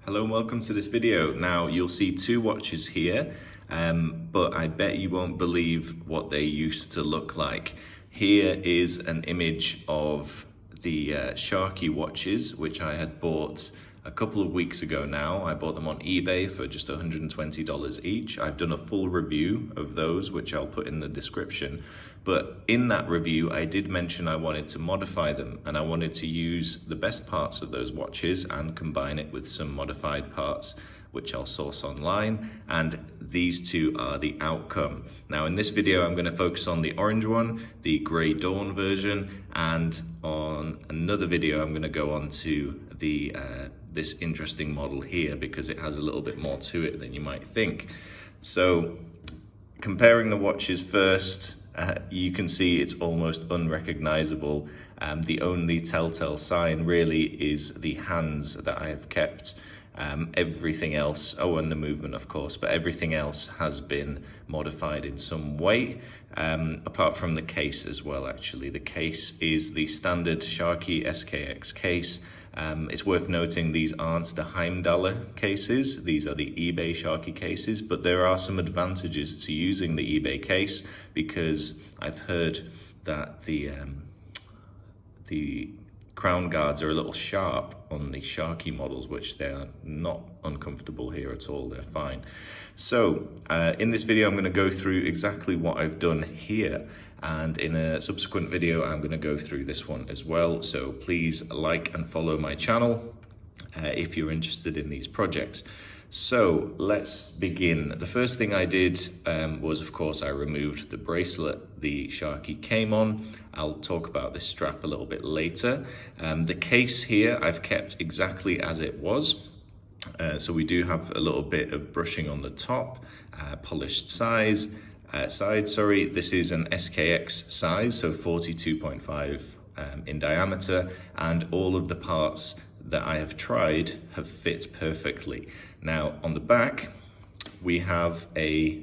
Hello and welcome to this video. Now you'll see two watches here, but I bet you won't believe what they used to look like. Here is an image of the Sharky watches, which I had bought a couple of weeks ago now. I bought them on eBay for just $120 each. I've done a full review of those, which I'll put in the description. But in that review, I did mention I wanted to modify them, and I wanted to use the best parts of those watches and combine it with some modified parts, which I'll source online, and these two are the outcome. Now in this video, I'm gonna focus on the orange one, the Grey Dawn version, and on another video, I'm gonna go on to the this interesting model here because it has a little bit more to it than you might think. So comparing the watches first, you can see it's almost unrecognizable. The only telltale sign really is the hands that I have kept. Everything else, and the movement of course, but everything else has been modified in some way, apart from the case as well actually. The case is the standard Sharky SKX case. It's worth noting these aren't the Heimdaller cases, these are the eBay Sharky cases, but there are some advantages to using the eBay case because I've heard that the crown guards are a little sharp on the Sharky models, which they're not uncomfortable here at all, they're fine. So in this video, I'm going to go through exactly what I've done here, and in a subsequent video, I'm going to go through this one as well. So please like and follow my channel if you're interested in these projects. So let's begin. The first thing I did was, of course, I removed the bracelet the Sharky came on. I'll talk about this strap a little bit later. The case here I've kept exactly as it was. So we do have a little bit of brushing on the top, polished side. This is an SKX size, so 42.5 in diameter, and all of the parts that I have tried have fit perfectly. Now on the back, we have a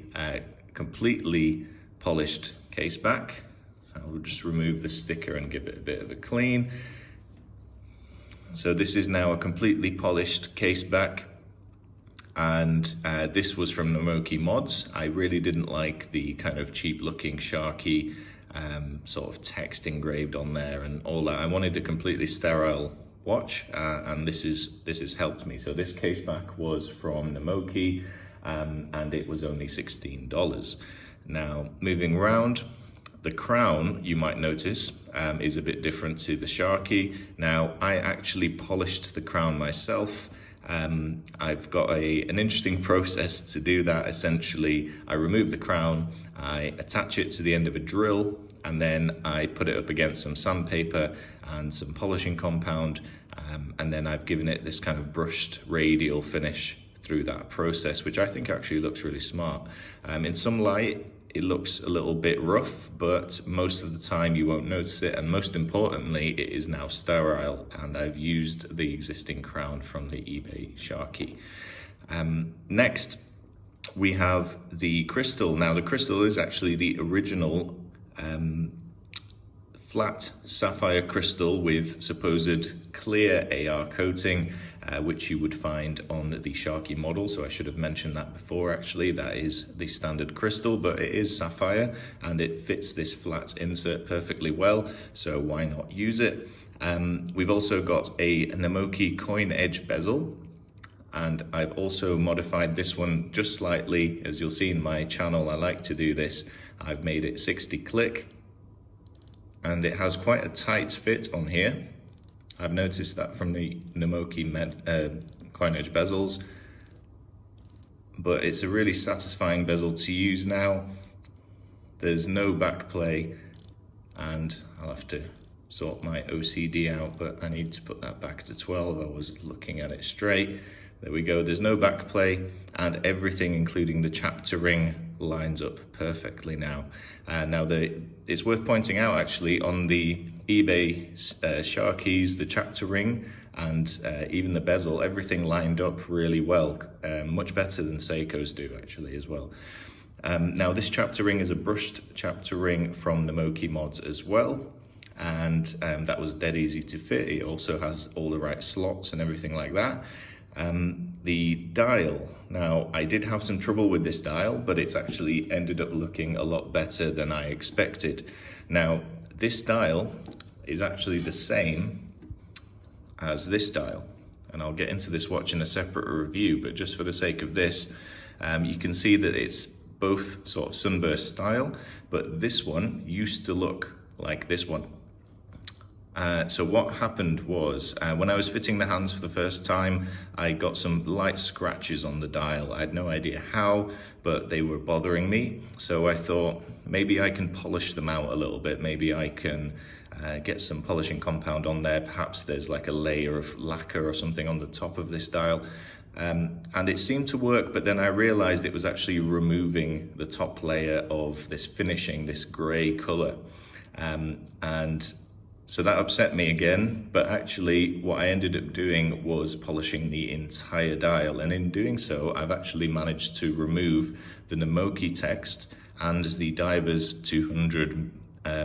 completely polished case back. I'll just remove the sticker and give it a bit of a clean. So this is now a completely polished case back, and this was from NamokiMODS. I really didn't like the kind of cheap looking Sharky sort of text engraved on there and all that. I wanted a completely sterile watch, and this has helped me. So this case back was from Namoki, and it was only $16. Now moving around, the crown, you might notice, is a bit different to the Sharky. Now I actually polished the crown myself. I've got an interesting process to do that. Essentially, I remove the crown, I attach it to the end of a drill, and then I put it up against some sandpaper and some polishing compound, and then I've given it this kind of brushed radial finish through that process, which I think actually looks really smart. In some light, it looks a little bit rough, but most of the time you won't notice it, and most importantly, it is now sterile, and I've used the existing crown from the eBay Sharky. Next, we have the crystal. Now the crystal is actually the original flat sapphire crystal with supposed clear AR coating, which you would find on the Sharky model. So I should have mentioned that before actually. That is the standard crystal, but it is sapphire and it fits this flat insert perfectly well, so why not use it? We've also got a Namoki coin edge bezel, and I've also modified this one just slightly. As you'll see in my channel, I like to do this. I've made it 60 click, and it has quite a tight fit on here. I've noticed that from the Namoki coin edge bezels, but it's a really satisfying bezel to use now. There's no back play, and I'll have to sort my OCD out, but I need to put that back to 12. I was looking at it straight. There we go, there's no back play, and everything, including the chapter ring, lines up perfectly now. Now it's worth pointing out actually, on the eBay Sharkies, the chapter ring and even the bezel, everything lined up really well, much better than Seiko's do actually as well. Now this chapter ring is a brushed chapter ring from NamokiMODS as well, and that was dead easy to fit. It also has all the right slots and everything like that. the dial. Now, I did have some trouble with this dial, but it's actually ended up looking a lot better than I expected. Now, this dial is actually the same as this dial, and I'll get into this watch in a separate review, but just for the sake of this, you can see that it's both sort of Sunburst style, but this one used to look like this one. So what happened was, when I was fitting the hands for the first time, I got some light scratches on the dial. I had no idea how, but they were bothering me. So I thought maybe I can polish them out a little bit. Maybe I can get some polishing compound on there. Perhaps there's like a layer of lacquer or something on the top of this dial. And it seemed to work, but then I realized it was actually removing the top layer of this finishing, this gray color. And so that upset me again, but actually what I ended up doing was polishing the entire dial, and in doing so I've actually managed to remove the Namoki text and the diver's 200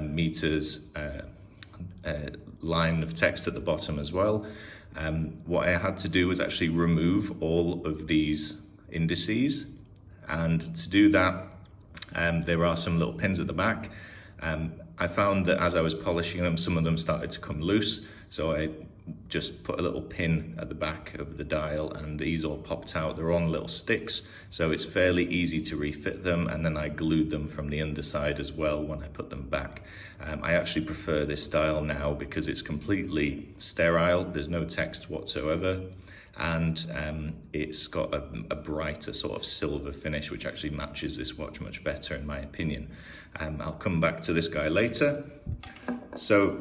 meters line of text at the bottom as well. What I had to do was actually remove all of these indices, and to do that there are some little pins at the back. I found that as I was polishing them, some of them started to come loose, so I just put a little pin at the back of the dial and these all popped out. They're on little sticks, so it's fairly easy to refit them, and then I glued them from the underside as well when I put them back. I actually prefer this dial now because it's completely sterile, there's no text whatsoever, and it's got a brighter sort of silver finish which actually matches this watch much better in my opinion. I'll come back to this guy later. So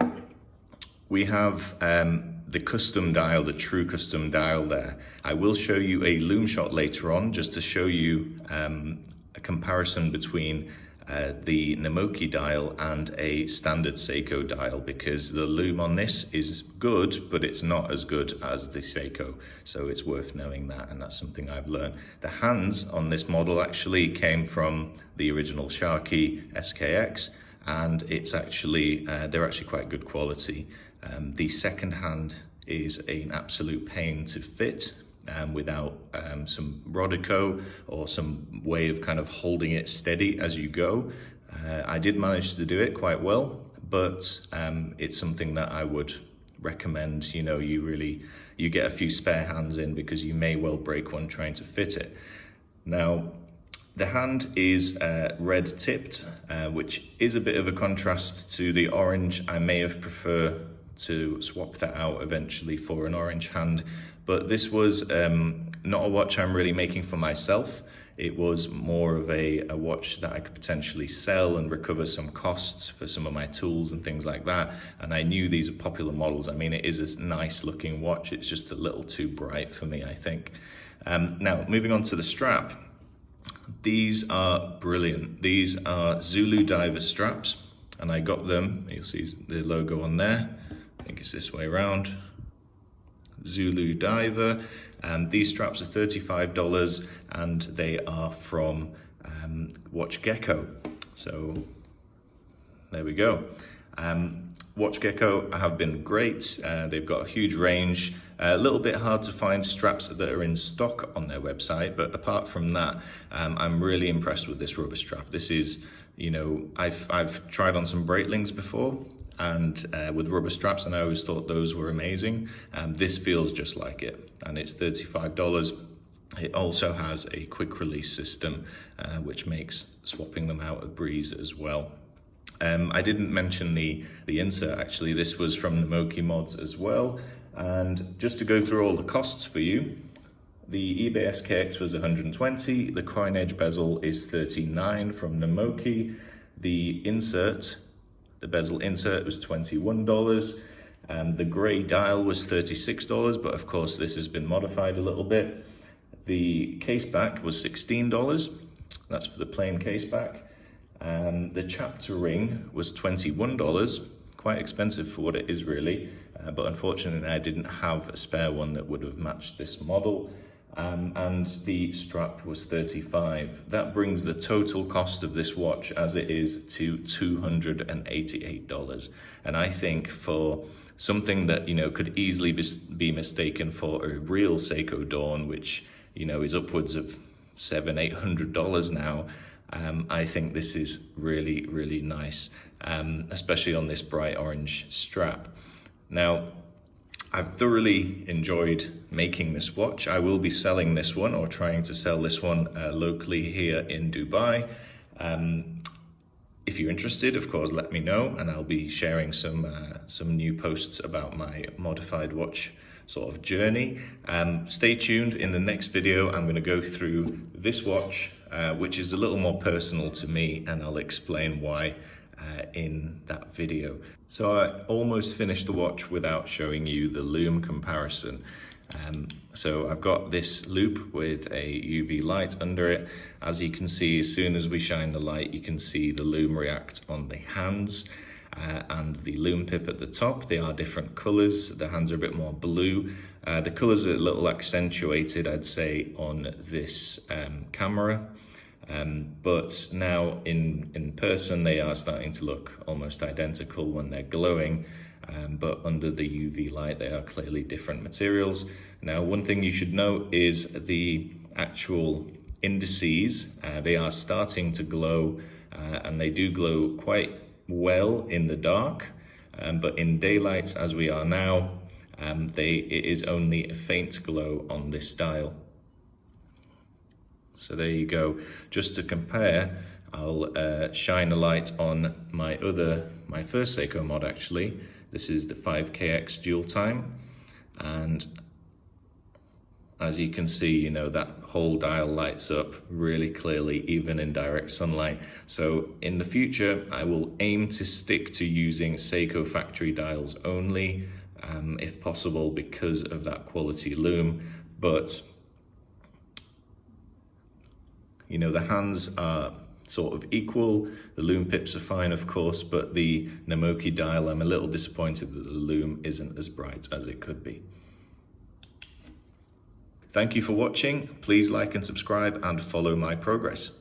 we have the custom dial, the true custom dial there. I will show you a Lume shot later on just to show you a comparison between the Namoki dial and a standard Seiko dial, because the Lume on this is good, but it's not as good as the Seiko. So it's worth knowing that, and that's something I've learned. The hands on this model actually came from the original Sharky SKX, and it's actually, they're actually quite good quality. The second hand is an absolute pain to fit without some Rodico or some way of kind of holding it steady as you go. I did manage to do it quite well, but it's something that I would recommend, you know, you get a few spare hands in, because you may well break one trying to fit it. Now, the hand is red tipped, which is a bit of a contrast to the orange. I may have preferred to swap that out eventually for an orange hand, but this was not a watch I'm really making for myself. It was more of a watch that I could potentially sell and recover some costs for some of my tools and things like that. And I knew these are popular models. I mean, it is a nice looking watch. It's just a little too bright for me, I think. Now, moving on to the strap. These are brilliant. These are Zuludiver straps, and I got them, you'll see the logo on there. I think it's this way around. Zuludiver. These straps are $35, and they are from WatchGecko. So there we go. WatchGecko have been great. They've got a huge range. A little bit hard to find straps that are in stock on their website, but apart from that, I'm really impressed with this rubber strap. This is, you know, I've tried on some Breitlings before, and with rubber straps, and I always thought those were amazing. This feels just like it, and it's $35. It also has a quick release system, which makes swapping them out a breeze as well. I didn't mention the insert, actually. This was from NamokiMODS as well. And just to go through all the costs for you, the eBay SKX was $120, the coin edge bezel is $39 from Namoki, the insert, the bezel insert was $21, the grey dial was $36, but of course this has been modified a little bit. The case back was $16, that's for the plain case back. The chapter ring was $21, quite expensive for what it is really, but unfortunately I didn't have a spare one that would have matched this model. and the strap was $35. That brings the total cost of this watch as it is to $288. And I think for something that, you know, could easily be mistaken for a real Seiko Dawn, which, you know, is upwards of $700-800 now, I think this is really, really nice, especially on this bright orange strap. Now, I've thoroughly enjoyed making this watch. I will be selling this one, or trying to sell this one locally here in Dubai. If you're interested, of course, let me know, and I'll be sharing some new posts about my modified watch sort of journey. Stay tuned. In the next video, I'm going to go through this watch, which is a little more personal to me, and I'll explain why in that video. So I almost finished the watch without showing you the Lume comparison. So I've got this loop with a UV light under it. As you can see, as soon as we shine the light, you can see the Lume react on the hands and the Lume pip at the top. They are different colors. The hands are a bit more blue. The colors are a little accentuated, I'd say, on this camera. But now in person, they are starting to look almost identical when they're glowing. But under the UV light, they are clearly different materials. Now, one thing you should note is the actual indices. They are starting to glow, and they do glow quite well in the dark. But in daylight, as we are now, it is only a faint glow on this dial. So there you go. Just to compare, I'll shine a light on my first Seiko Mod actually. This is the 5KX dual time, and as you can see, you know, that whole dial lights up really clearly, even in direct sunlight. So in the future, I will aim to stick to using Seiko factory dials only, if possible, because of that quality lume. But you know, the hands are sort of equal. The lume pips are fine, of course, but the Namoki dial, I'm a little disappointed that the lume isn't as bright as it could be. Thank you for watching. Please like and subscribe and follow my progress.